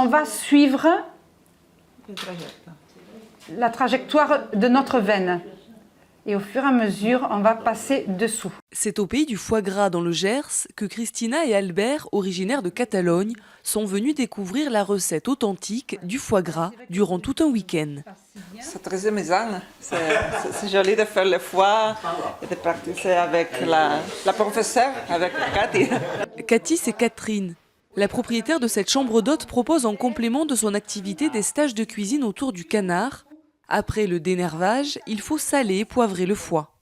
on va suivre la trajectoire de notre veine. Et au fur et à mesure, on va passer dessous. C'est au pays du foie gras dans le Gers que Christina et Albert, originaires de Catalogne, sont venus découvrir la recette authentique du foie gras durant tout un week-end. C'est très amusant. C'est joli de faire le foie et de pratiquer avec la professeure, avec Cathy. Cathy, c'est Catherine. La propriétaire de cette chambre d'hôte propose en complément de son activité des stages de cuisine autour du canard. Après le dénervage, il faut saler et poivrer le foie.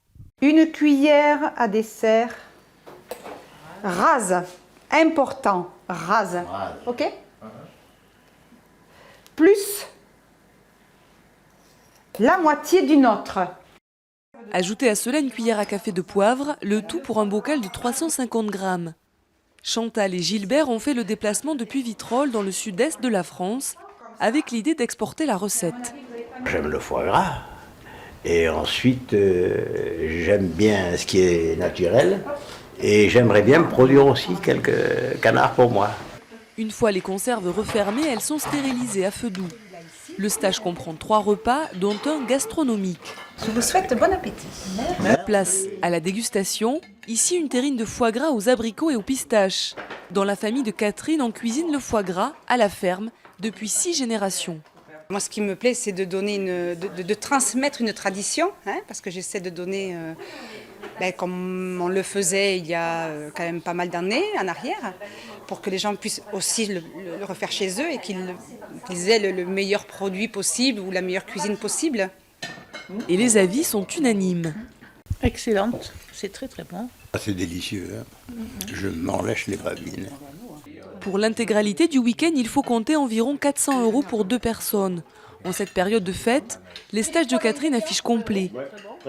Une cuillère à dessert rase, important, rase, ok? Plus la moitié d'une autre. Ajoutez à cela une cuillère à café de poivre, le tout pour un bocal de 350 grammes. Chantal et Gilbert ont fait le déplacement depuis Vitrolles dans le sud-est de la France, avec l'idée d'exporter la recette. J'aime le foie gras et ensuite j'aime bien ce qui est naturel et j'aimerais bien produire aussi quelques canards pour moi. Une fois les conserves refermées, elles sont stérilisées à feu doux. Le stage comprend 3 repas, dont un gastronomique. Je vous souhaite bon appétit. Place à la dégustation. Ici, une terrine de foie gras aux abricots et aux pistaches. Dans la famille de Catherine, on cuisine le foie gras à la ferme depuis 6 générations. Moi, ce qui me plaît, c'est de donner de transmettre une tradition, parce que j'essaie de donner, comme on le faisait il y a quand même pas mal d'années en arrière, pour que les gens puissent aussi le refaire chez eux et qu'ils aient le meilleur produit possible ou la meilleure cuisine possible. Et les avis sont unanimes. Excellente, c'est très très bon. C'est délicieux, hein. Je m'en lèche les babines. Pour l'intégralité du week-end, il faut compter environ 400 € pour 2 personnes. En cette période de fête, les stages de Catherine affichent complet.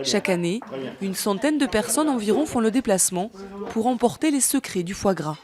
Chaque année, une centaine de personnes environ font le déplacement pour emporter les secrets du foie gras.